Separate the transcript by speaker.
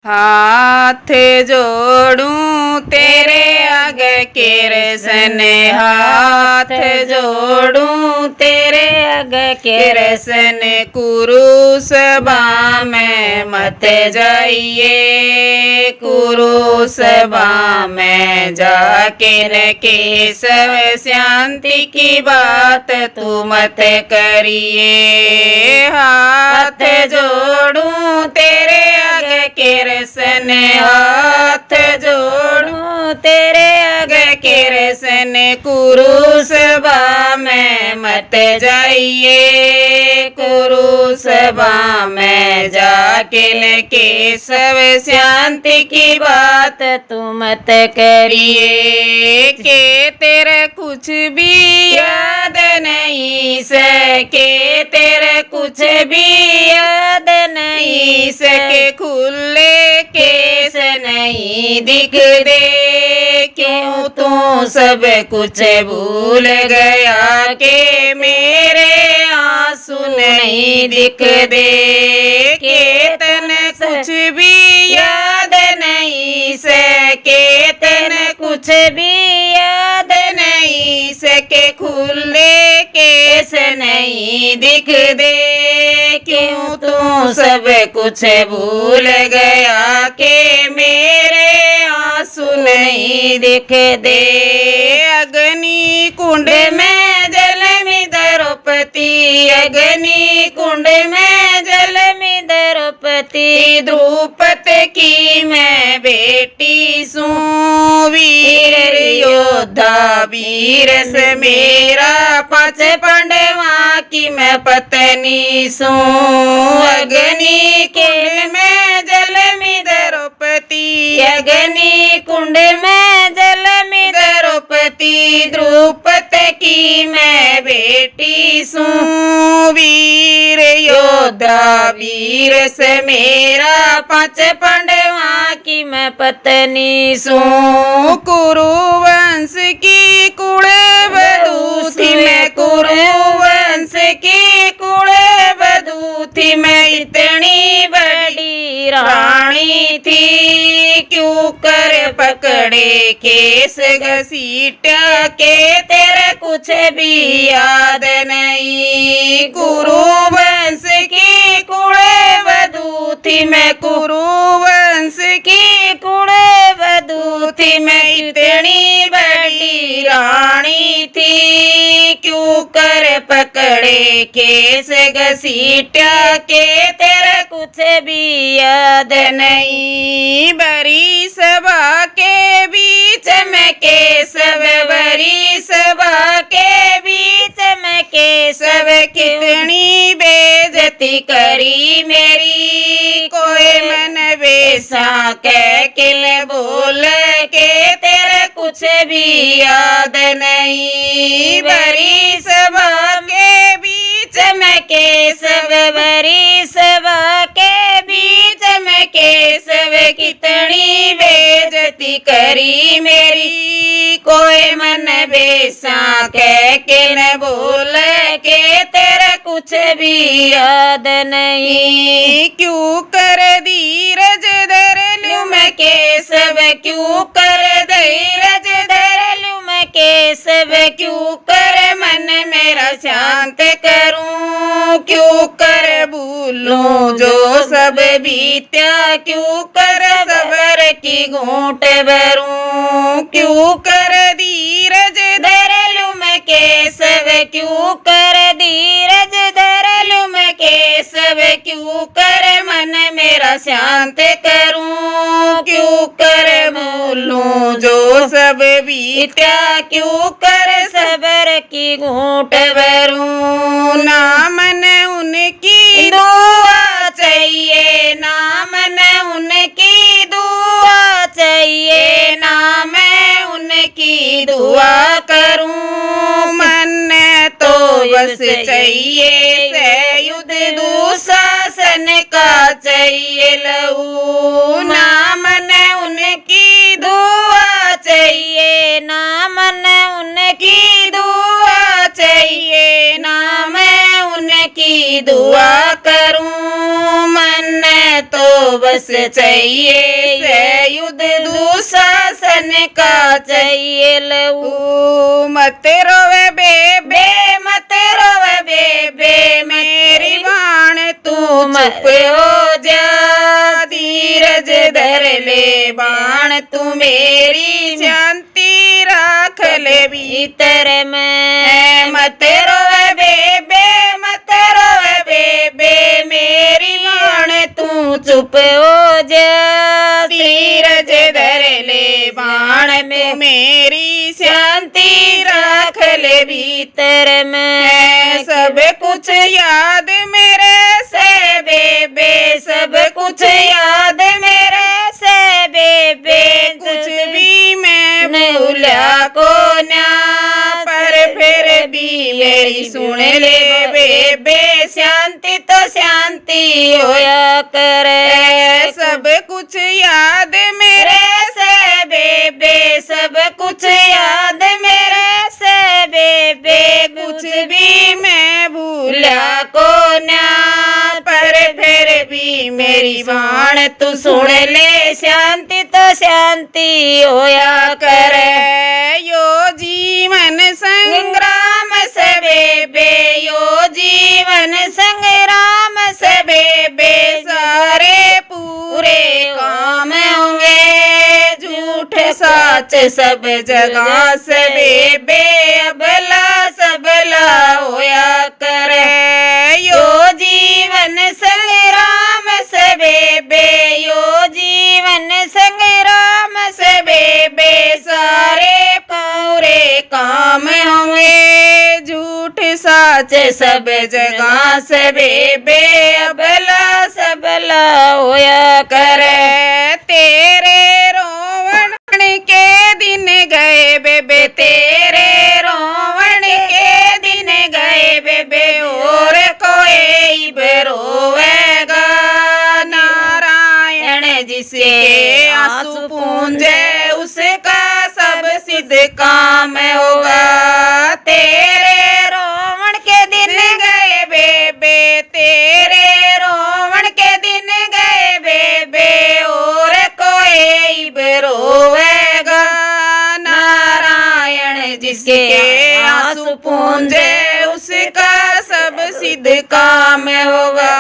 Speaker 1: हाथ जोड़ूं तेरे आगे किरशन, हाथ जोड़ूं तेरे आगे किरशन। कुरुसभा में मत जाइए, कुरुसभा में जाके न केशव शांति की बात तू मत करिए। हाथ जोड़ूं तेरे आगे किरशन, हाथ जोड़ूं तेरे आगे किरशन। कुरुसभा में मत जाइए, कुरुसभा में जाके केशव शांति की बात तू मत करिए। के तेरे कुछ भी याद नहीं सके, तेरे कुछ भी याद नहीं सके। खुले केस नहीं दिख दे, क्यों तू सब कुछ भूल गया के मेरे आंसू नहीं दिख दे। केतन कुछ भी याद नहीं सके, तन कुछ भी याद नहीं सके। खुले केस नहीं दिख दे, क्यों तू सब कुछ भूल गया के मेरे आंसू नहीं दिख दे। अग्नि कुंड में जल में द्रौपदी, अग्नि कुंड में जल में द्रौपदी। द्रौपदी की मैं बेटी सूं, वीर योद्धा वीर से मेरा। पांच पांडवा की मैं पत्नी सूं, अग्नि कुंड में जल में द्रौपदी, अग्नि कुंड में जल में द्रौपदी। द्रौपदी की मैं बेटी सूं, वीर योद्धा वीर से मेरा। पांच पांडवा की मैं पत्नी सूं। कुरुवंश की कुलवधू थी मैं, कुरुवंश की कुलवधू थी मैं। इतनी बड़ी रानी थी, क्यों कर पकड़े केस घसीटा के तेरे कुछ भी याद नहीं। कुरुवंश की कुलवधू थी मैं, कुरुवंश की कुलवधू थी मैं। इतनी बड़ी रानी थी, क्यों कर पकड़े केस घसीटा के तेरे कुछ भी याद नहीं। बड़ी सभा के बीच में केशव, बड़ी सभा के बीच में केशव। कितनी बेइज्जती करी मेरी, कोई मन बेसा कह किल बोल के तेरे कुछ भी याद नहीं। बड़ी सभा के बीच में केशव, बड़ी सभा के बीच में केशव। कितनी बेइज्जती करी मेरी, कोई मन बेसा कह के न बोल के तेरा कुछ भी याद नहीं। क्यों कर धीरज धर लूं मैं केशव, क्यों कर धीरज धर लूं मैं केशव। क्यों कर मन मेरा शांत करूं, क्यों कर भूलूं जो सब बीत्या। क्यों कर सबर की घूंट भरूं, क्यों कर धीरज धर लूं मैं केशव। क्यों कर धीरज धर लूं मैं केशव। क्यों कर मन मेरा शांत करूं, क्यों कर भूलूं जो सब बीत्या। क्यों कर सबर की घूंट भरूं। ना मन उनकी दुआ चाहिए, ना मन उनकी दुआ चाहिए। ना मैं उनकी दुआ करूं, मन तो बस चाहिए से युद्ध दुशासन का चाहिए लहू। ना मन उनकी दुआ चाहिए, ना मन उनकी दुआ चाहिए। ना मैं उनकी दुआ करूं, मन तो बस चाहिए, युद्ध दुशासन का चाहिए लहू। मत रोवे बेबे, मत रोवे बेबे, मेरी बाण तू चुप हो जा, धीरज धर ले बाण तू मेरी शांति राख ले भीतर में। मत रोवे बेबे, मत रोवे बेबे, मेरी बाण तू चुप हो जा, धीरज धर ले बाण में मेरी शांति राख ले भीतर में। सब कुछ याद मेरे से बेबे, सब कुछ याद मेरे से बेबे, कुछ भी मैं भूला को ना, पर फिर भी मेरी सुन ले बेबे, शांति तो शांति होया करे। सब कुछ याद मेरे से बेबे, सब कुछ याद मेरे से बेबे, कुछ भी मैं भूला को ना, पर फिर भी मेरी बाण तू सुन ले, शांति तो शांति होया करे। यो जीवन संग्राम से बेबे, यो जीवन संग्राम से बेबे, सारे पूरे काम होंगे, झूठ सच सब जगह से बेबे, अबला सबला होया करे। यो जीवन संग्राम से बेबे, यो जीवन संग्राम से बेबे, सारे पूरे काम होंगे, झूठ सच सब जगह से बेबे, अबला सबला होया करे। तेरे रोवण के दिन गए बेबे, तेरे रोवण के दिन गए बेबे, और कोई रोवेगा, नारायण जिसके आंसू पूंजे उसका सब सिद्ध काम होगा। तेरे रोवण के दिन गए बेबे, तेरे रोवण के दिन गए बेबे, और कोई रोवेगा, नारायण जिसके आंसू पूंजे उसका सब सिद्ध काम होगा।